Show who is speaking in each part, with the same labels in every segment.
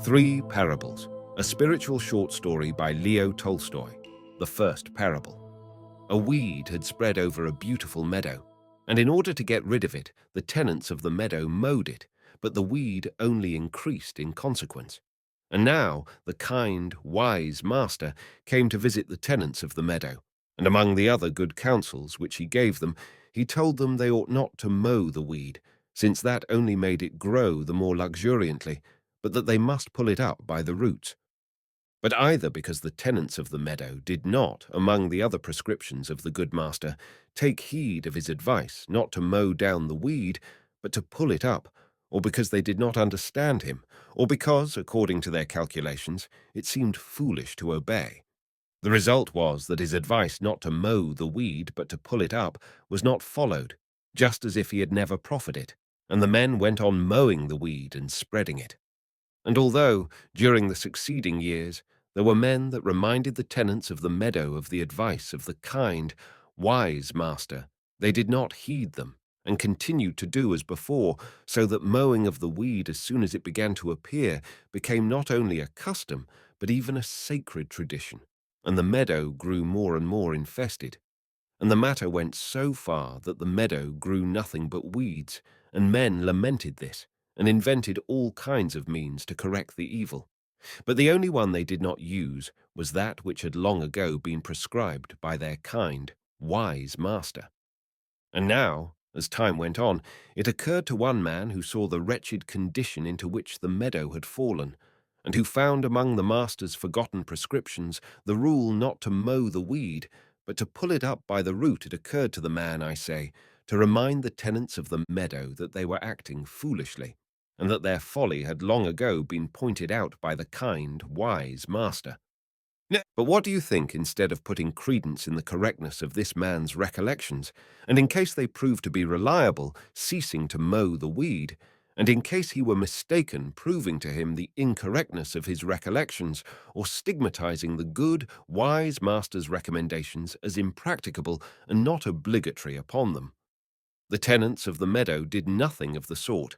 Speaker 1: Three Parables, a spiritual short story by Leo Tolstoy. The first parable. A weed had spread over a beautiful meadow, and in order to get rid of it, the tenants of the meadow mowed it, but the weed only increased in consequence. And now the kind, wise master came to visit the tenants of the meadow, and among the other good counsels which he gave them, he told them they ought not to mow the weed, since that only made it grow the more luxuriantly, but that they must pull it up by the roots. But either because the tenants of the meadow did not, among the other prescriptions of the good master, take heed of his advice not to mow down the weed, but to pull it up, or because they did not understand him, or because, according to their calculations, it seemed foolish to obey. The result was that his advice not to mow the weed but to pull it up was not followed, just as if he had never proffered it, and the men went on mowing the weed and spreading it. And although, during the succeeding years, there were men that reminded the tenants of the meadow of the advice of the kind, wise master, they did not heed them, and continued to do as before, so that mowing of the weed as soon as it began to appear became not only a custom, but even a sacred tradition, and the meadow grew more and more infested. And the matter went so far that the meadow grew nothing but weeds, and men lamented this, and invented all kinds of means to correct the evil. But the only one they did not use was that which had long ago been prescribed by their kind, wise master. And now, as time went on, it occurred to one man who saw the wretched condition into which the meadow had fallen, and who found among the master's forgotten prescriptions the rule not to mow the weed, but to pull it up by the root. It occurred to the man, I say, to remind the tenants of the meadow that they were acting foolishly, and that their folly had long ago been pointed out by the kind, wise master. But what do you think, instead of putting credence in the correctness of this man's recollections, and in case they proved to be reliable, ceasing to mow the weed, and in case he were mistaken, proving to him the incorrectness of his recollections, or stigmatizing the good, wise master's recommendations as impracticable and not obligatory upon them? The tenants of the meadow did nothing of the sort,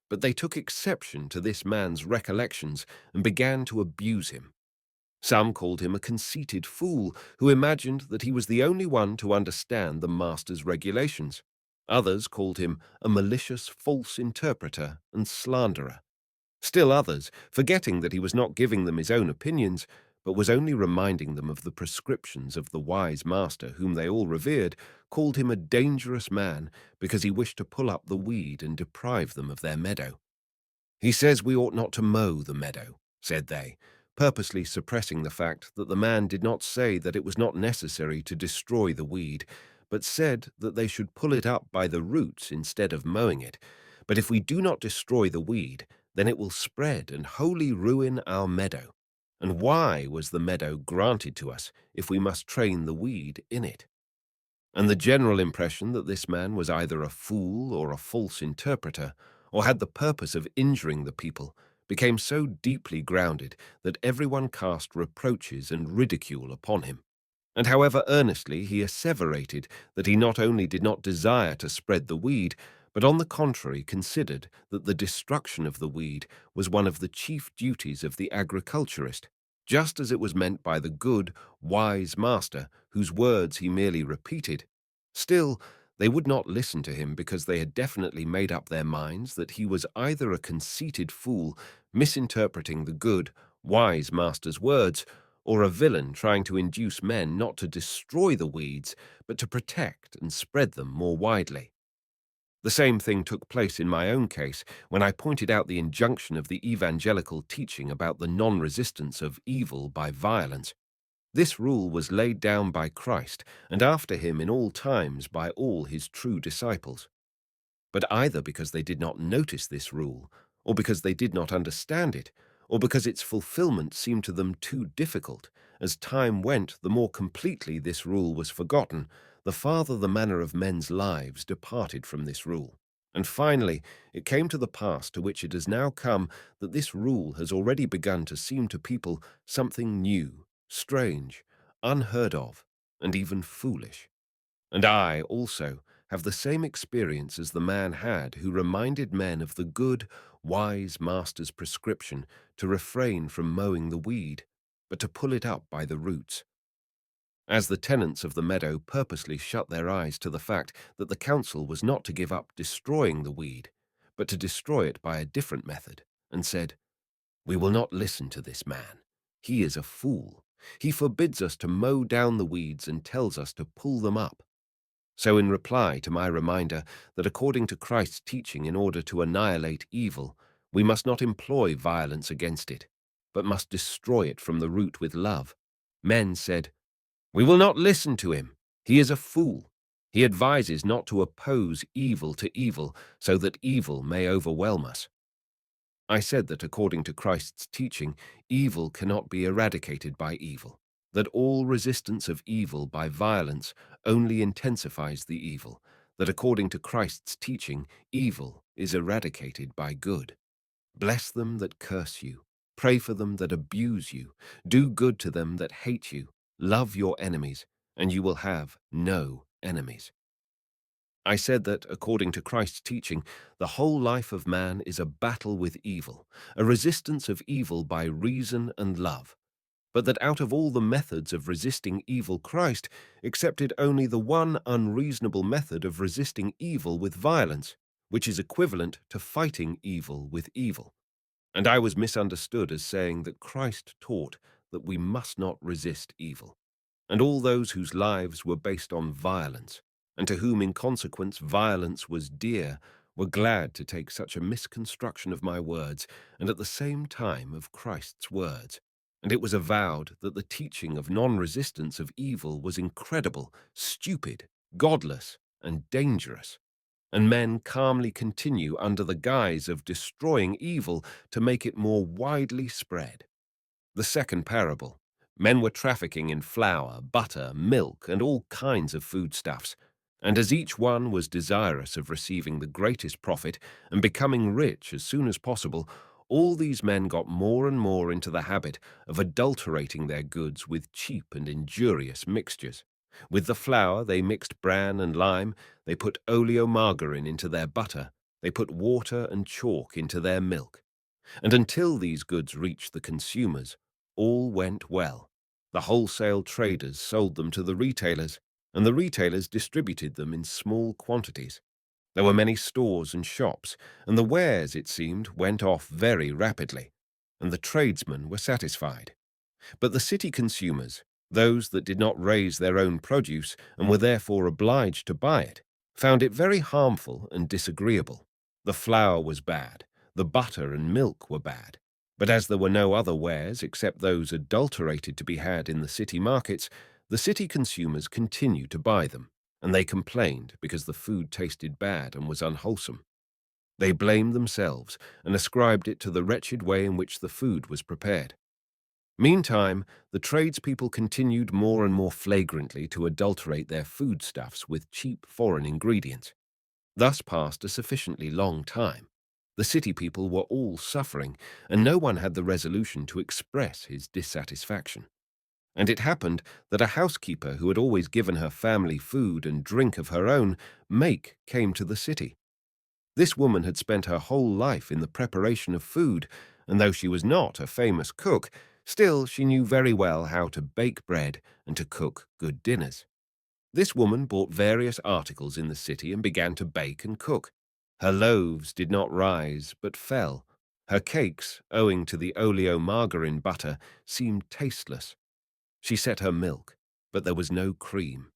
Speaker 1: but they took exception to this man's recollections and began to abuse him. Some called him a conceited fool who imagined that he was the only one to understand the master's regulations. Others called him a malicious, false interpreter and slanderer. Still others, forgetting that he was not giving them his own opinions, but was only reminding them of the prescriptions of the wise master whom they all revered, called him a dangerous man because he wished to pull up the weed and deprive them of their meadow. "He says we ought not to mow the meadow," said they, purposely suppressing the fact that the man did not say that it was not necessary to destroy the weed, but said that they should pull it up by the roots instead of mowing it. "But if we do not destroy the weed, then it will spread and wholly ruin our meadow. And why was the meadow granted to us if we must train the weed in it?" And the general impression that this man was either a fool or a false interpreter, or had the purpose of injuring the people, became so deeply grounded that everyone cast reproaches and ridicule upon him. And however earnestly he asseverated that he not only did not desire to spread the weed, but on the contrary considered that the destruction of the weed was one of the chief duties of the agriculturist, just as it was meant by the good, wise master whose words he merely repeated, still they would not listen to him because they had definitely made up their minds that he was either a conceited fool, misinterpreting the good, wise master's words, or a villain trying to induce men not to destroy the weeds, but to protect and spread them more widely. The same thing took place in my own case when I pointed out the injunction of the evangelical teaching about the non-resistance of evil by violence. This rule was laid down by Christ, and after him in all times by all his true disciples. But either because they did not notice this rule, or because they did not understand it, or because its fulfillment seemed to them too difficult, as time went, the more completely this rule was forgotten, the farther the manner of men's lives departed from this rule. And finally, it came to the pass to which it has now come that this rule has already begun to seem to people something new, strange, unheard of, and even foolish. And I, also, have the same experience as the man had who reminded men of the good, wise master's prescription to refrain from mowing the weed, but to pull it up by the roots. As the tenants of the meadow purposely shut their eyes to the fact that the council was not to give up destroying the weed, but to destroy it by a different method, and said, "We will not listen to this man. He is a fool. He forbids us to mow down the weeds and tells us to pull them up." So in reply to my reminder that according to Christ's teaching, in order to annihilate evil, we must not employ violence against it, but must destroy it from the root with love, men said, "We will not listen to him. He is a fool. He advises not to oppose evil to evil, so that evil may overwhelm us." I said that according to Christ's teaching, evil cannot be eradicated by evil, that all resistance of evil by violence only intensifies the evil, that according to Christ's teaching, evil is eradicated by good. Bless them that curse you, pray for them that abuse you, do good to them that hate you, love your enemies, and you will have no enemies. I said that, according to Christ's teaching, the whole life of man is a battle with evil, a resistance of evil by reason and love, but that out of all the methods of resisting evil, Christ accepted only the one unreasonable method of resisting evil with violence, which is equivalent to fighting evil with evil. And I was misunderstood as saying that Christ taught that we must not resist evil, and all those whose lives were based on violence, and to whom in consequence violence was dear, were glad to take such a misconstruction of my words, and at the same time of Christ's words. And it was avowed that the teaching of non-resistance of evil was incredible, stupid, godless, and dangerous. And men calmly continue under the guise of destroying evil to make it more widely spread. The second parable. Men were trafficking in flour, butter, milk, and all kinds of foodstuffs, and as each one was desirous of receiving the greatest profit and becoming rich as soon as possible, all these men got more and more into the habit of adulterating their goods with cheap and injurious mixtures. With the flour they mixed bran and lime, they put oleomargarine into their butter, they put water and chalk into their milk. And until these goods reached the consumers, all went well. The wholesale traders sold them to the retailers, and the retailers distributed them in small quantities. There were many stores and shops, and the wares, it seemed, went off very rapidly, and the tradesmen were satisfied. But the city consumers, those that did not raise their own produce and were therefore obliged to buy it, found it very harmful and disagreeable. The flour was bad, the butter and milk were bad. But as there were no other wares except those adulterated to be had in the city markets, the city consumers continued to buy them, and they complained because the food tasted bad and was unwholesome. They blamed themselves and ascribed it to the wretched way in which the food was prepared. Meantime, the tradespeople continued more and more flagrantly to adulterate their foodstuffs with cheap foreign ingredients. Thus passed a sufficiently long time. The city people were all suffering, and no one had the resolution to express his dissatisfaction. And it happened that a housekeeper who had always given her family food and drink of her own make came to the city. This woman had spent her whole life in the preparation of food, and though she was not a famous cook, still she knew very well how to bake bread and to cook good dinners. This woman bought various articles in the city and began to bake and cook. Her loaves did not rise, but fell. Her cakes, owing to the oleomargarine butter, seemed tasteless. She set her milk, but there was no cream.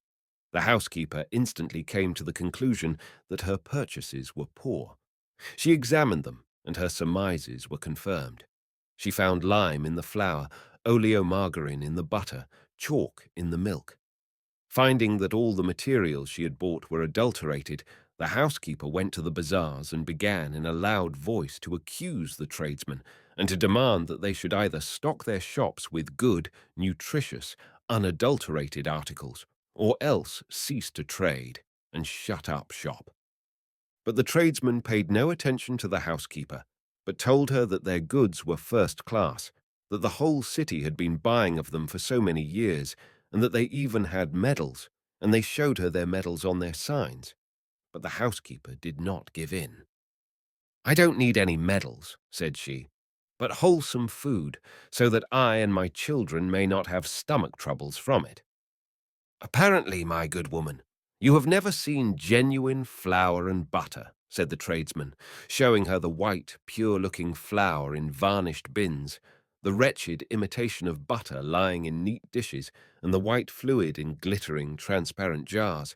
Speaker 1: The housekeeper instantly came to the conclusion that her purchases were poor. She examined them, and her surmises were confirmed. She found lime in the flour, oleomargarine in the butter, chalk in the milk. Finding that all the materials she had bought were adulterated, the housekeeper went to the bazaars and began in a loud voice to accuse the tradesmen and to demand that they should either stock their shops with good, nutritious, unadulterated articles, or else cease to trade and shut up shop. But the tradesmen paid no attention to the housekeeper, but told her that their goods were first class, that the whole city had been buying of them for so many years, and that they even had medals, and they showed her their medals on their signs. But the housekeeper did not give in. "I don't need any medals," said she, "but wholesome food, so that I and my children may not have stomach troubles from it." "Apparently, my good woman, you have never seen genuine flour and butter," said the tradesman, showing her the white, pure-looking flour in varnished bins, the wretched imitation of butter lying in neat dishes, and the white fluid in glittering, transparent jars.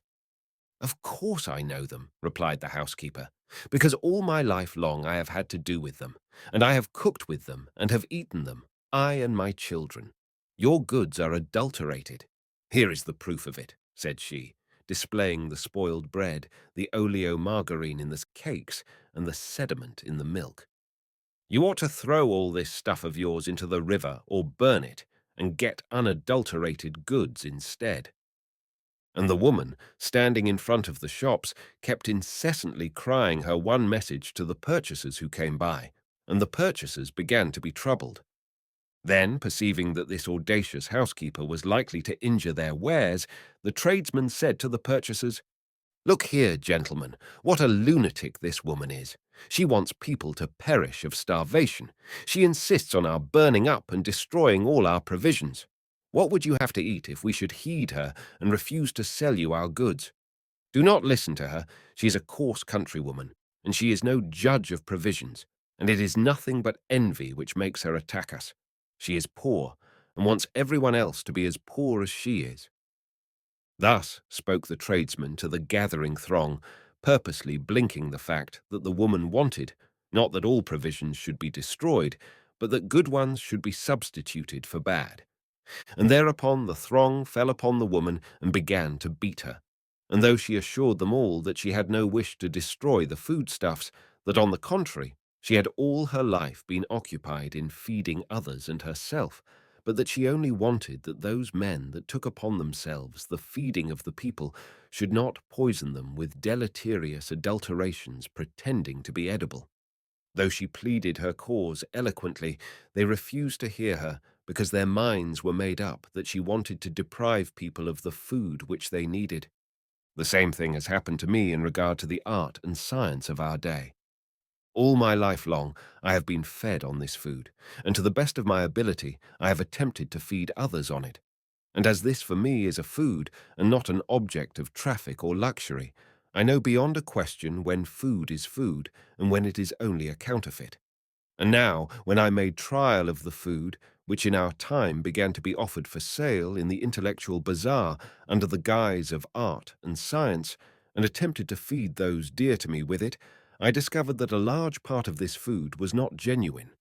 Speaker 1: "Of course I know them," replied the housekeeper, "because all my life long I have had to do with them, and I have cooked with them and have eaten them, I and my children. Your goods are adulterated. Here is the proof of it," said she, displaying the spoiled bread, the oleomargarine in the cakes, and the sediment in the milk. "You ought to throw all this stuff of yours into the river or burn it, and get unadulterated goods instead." And the woman, standing in front of the shops, kept incessantly crying her one message to the purchasers who came by, and the purchasers began to be troubled. Then, perceiving that this audacious housekeeper was likely to injure their wares, the tradesman said to the purchasers, "Look here, gentlemen, what a lunatic this woman is. She wants people to perish of starvation. She insists on our burning up and destroying all our provisions. What would you have to eat if we should heed her and refuse to sell you our goods? Do not listen to her. She is a coarse countrywoman, and she is no judge of provisions, and it is nothing but envy which makes her attack us. She is poor, and wants everyone else to be as poor as she is." Thus spoke the tradesman to the gathering throng, purposely blinking the fact that the woman wanted, not that all provisions should be destroyed, but that good ones should be substituted for bad. And thereupon the throng fell upon the woman and began to beat her. And though she assured them all that she had no wish to destroy the foodstuffs, that on the contrary, she had all her life been occupied in feeding others and herself, but that she only wanted that those men that took upon themselves the feeding of the people should not poison them with deleterious adulterations pretending to be edible. Though she pleaded her cause eloquently, they refused to hear her because their minds were made up that she wanted to deprive people of the food which they needed. The same thing has happened to me in regard to the art and science of our day. All my life long I have been fed on this food, and to the best of my ability I have attempted to feed others on it. And as this for me is a food and not an object of traffic or luxury, I know beyond a question when food is food and when it is only a counterfeit. And now, when I made trial of the food, which in our time began to be offered for sale in the intellectual bazaar under the guise of art and science, and attempted to feed those dear to me with it, I discovered that a large part of this food was not genuine.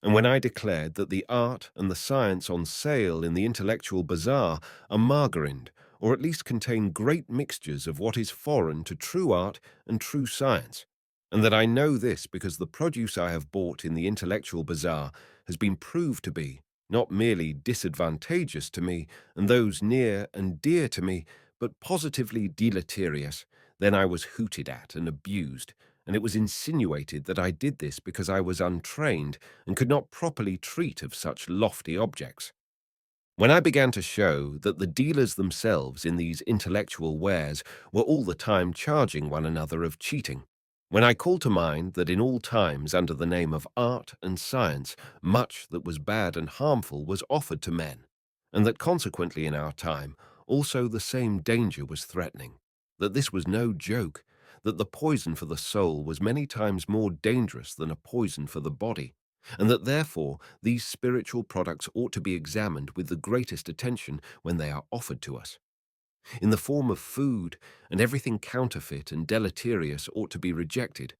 Speaker 1: And when I declared that the art and the science on sale in the intellectual bazaar are margarined, or at least contain great mixtures of what is foreign to true art and true science, and that I know this because the produce I have bought in the intellectual bazaar has been proved to be not merely disadvantageous to me and those near and dear to me, but positively deleterious, then I was hooted at and abused, and it was insinuated that I did this because I was untrained and could not properly treat of such lofty objects. When I began to show that the dealers themselves in these intellectual wares were all the time charging one another of cheating, when I called to mind that in all times under the name of art and science much that was bad and harmful was offered to men, and that consequently in our time also the same danger was threatening, that this was no joke, that the poison for the soul was many times more dangerous than a poison for the body, and that therefore these spiritual products ought to be examined with the greatest attention when they are offered to us, in the form of food, and everything counterfeit and deleterious ought to be rejected.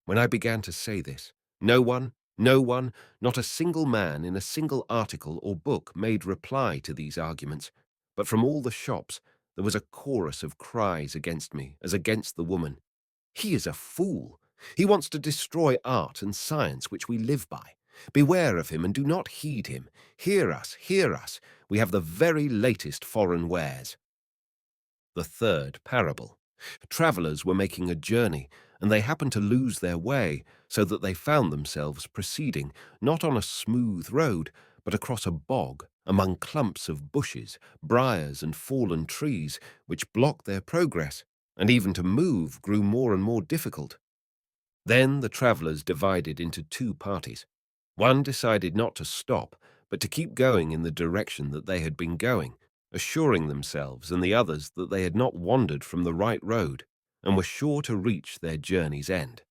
Speaker 1: When I began to say this, no one, not a single man in a single article or book made reply to these arguments, but from all the shops there was a chorus of cries against me as against the woman. "He is a fool. He wants to destroy art and science which we live by. Beware of him and do not heed him. Hear us, hear us. We have the very latest foreign wares." The third parable. Travelers were making a journey, and they happened to lose their way, so that they found themselves proceeding, not on a smooth road, but across a bog, among clumps of bushes, briars, and fallen trees, which blocked their progress. and even to move grew more and more difficult. Then the travelers divided into two parties. One decided not to stop, but to keep going in the direction that they had been going, assuring themselves and the others that they had not wandered from the right road and were sure to reach their journey's end.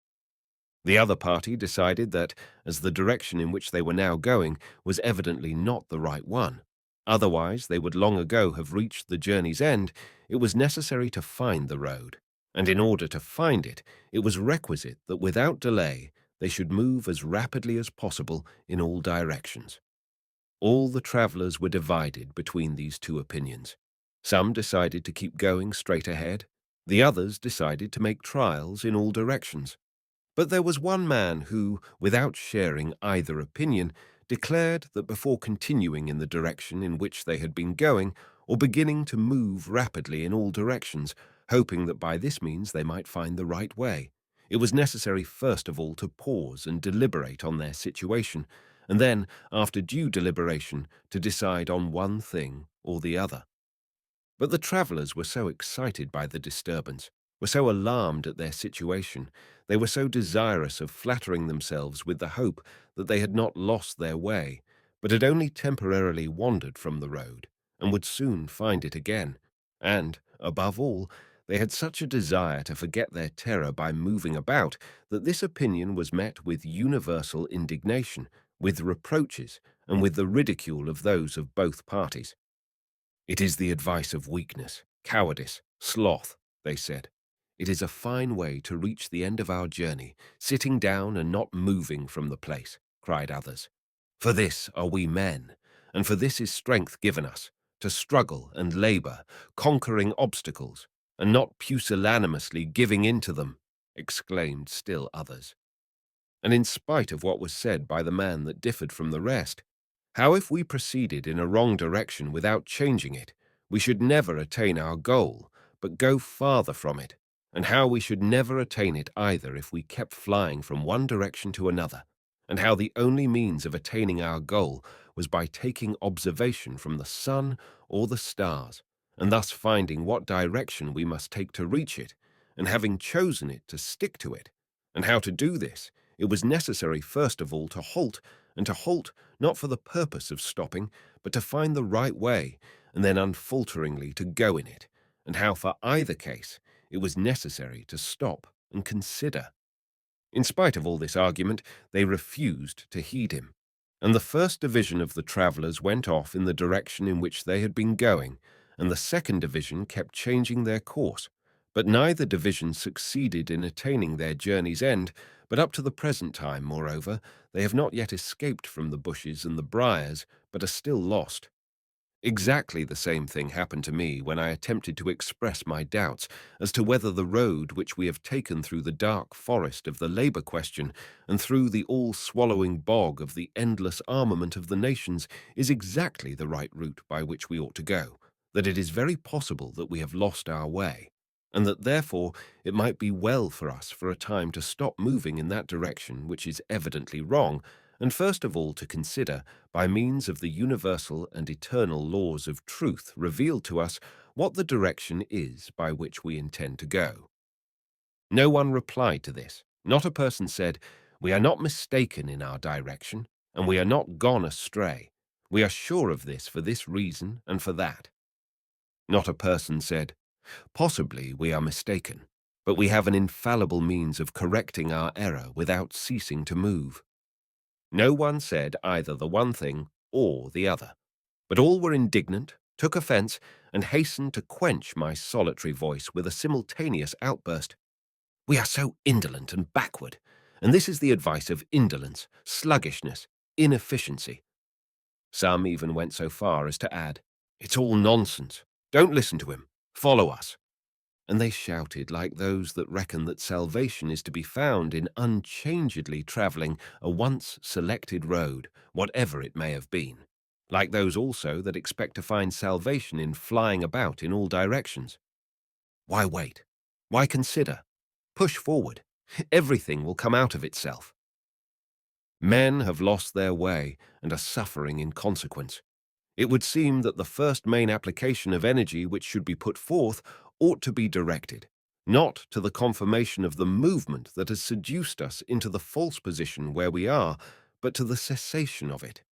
Speaker 1: The other party decided that, as the direction in which they were now going was evidently not the right one, otherwise they would long ago have reached the journey's end, it was necessary to find the road, and in order to find it, it was requisite that without delay they should move as rapidly as possible in all directions. All the travelers were divided between these two opinions. Some decided to keep going straight ahead, the others decided to make trials in all directions. But there was one man who, without sharing either opinion, declared that before continuing in the direction in which they had been going, or beginning to move rapidly in all directions, hoping that by this means they might find the right way, it was necessary first of all to pause and deliberate on their situation, and then, after due deliberation, to decide on one thing or the other. But the travellers were so excited by the disturbance, were so alarmed at their situation, they were so desirous of flattering themselves with the hope that they had not lost their way, but had only temporarily wandered from the road, and would soon find it again. And, above all, they had such a desire to forget their terror by moving about, that this opinion was met with universal indignation, with reproaches, and with the ridicule of those of both parties. "It is the advice of weakness, cowardice, sloth," they said. "It is a fine way to reach the end of our journey, sitting down and not moving from the place," cried others. "For this are we men, and for this is strength given us, to struggle and labor, conquering obstacles, and not pusillanimously giving in to them," exclaimed still others. And in spite of what was said by the man that differed from the rest, how if we proceeded in a wrong direction without changing it, we should never attain our goal, but go farther from it, and how we should never attain it either if we kept flying from one direction to another, and how the only means of attaining our goal was by taking observation from the sun or the stars, and thus finding what direction we must take to reach it, and having chosen it to stick to it, and how to do this, it was necessary first of all to halt, and to halt not for the purpose of stopping, but to find the right way, and then unfalteringly to go in it, and how for either case it was necessary to stop and consider. In spite of all this argument, they refused to heed him, and the first division of the travellers went off in the direction in which they had been going, and the second division kept changing their course, but neither division succeeded in attaining their journey's end, but up to the present time, moreover, they have not yet escaped from the bushes and the briars, but are still lost. Exactly the same thing happened to me when I attempted to express my doubts as to whether the road which we have taken through the dark forest of the labour question and through the all-swallowing bog of the endless armament of the nations is exactly the right route by which we ought to go, that it is very possible that we have lost our way, and that therefore it might be well for us for a time to stop moving in that direction which is evidently wrong, and first of all to consider, by means of the universal and eternal laws of truth revealed to us, what the direction is by which we intend to go. No one replied to this. Not a person said, "We are not mistaken in our direction, and we are not gone astray. We are sure of this for this reason and for that." Not a person said, "Possibly we are mistaken, but we have an infallible means of correcting our error without ceasing to move." No one said either the one thing or the other, but all were indignant, took offence, and hastened to quench my solitary voice with a simultaneous outburst. "We are so indolent and backward, and this is the advice of indolence, sluggishness, inefficiency." Some even went so far as to add, "It's all nonsense. Don't listen to him. Follow us." And they shouted like those that reckon that salvation is to be found in unchangedly travelling a once selected road, whatever it may have been, like those also that expect to find salvation in flying about in all directions. Why wait? Why consider? Push forward. Everything will come out of itself. Men have lost their way and are suffering in consequence. It would seem that the first main application of energy which should be put forth ought to be directed, not to the confirmation of the movement that has seduced us into the false position where we are, but to the cessation of it.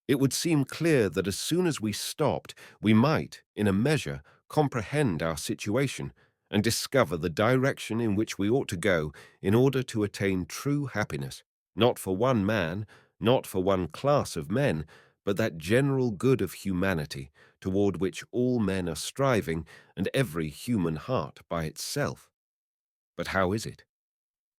Speaker 1: It would seem clear that as soon as we stopped, we might, in a measure, comprehend our situation and discover the direction in which we ought to go in order to attain true happiness, not for one man, not for one class of men, but that general good of humanity toward which all men are striving and every human heart by itself. But how is it?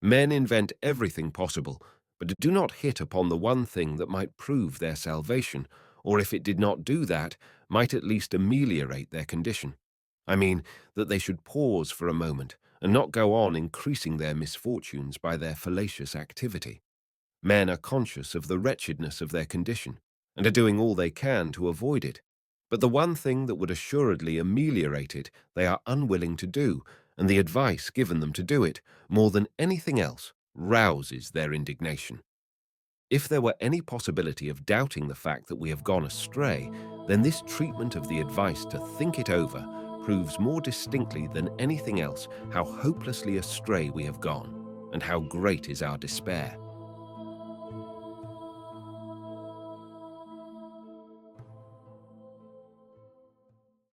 Speaker 1: Men invent everything possible, but do not hit upon the one thing that might prove their salvation, or if it did not do that, might at least ameliorate their condition. I mean, that they should pause for a moment and not go on increasing their misfortunes by their fallacious activity. Men are conscious of the wretchedness of their condition, and are doing all they can to avoid it. But the one thing that would assuredly ameliorate it they are unwilling to do, and the advice given them to do it, more than anything else, rouses their indignation. If there were any possibility of doubting the fact that we have gone astray, then this treatment of the advice to think it over proves more distinctly than anything else how hopelessly astray we have gone, and how great is our despair.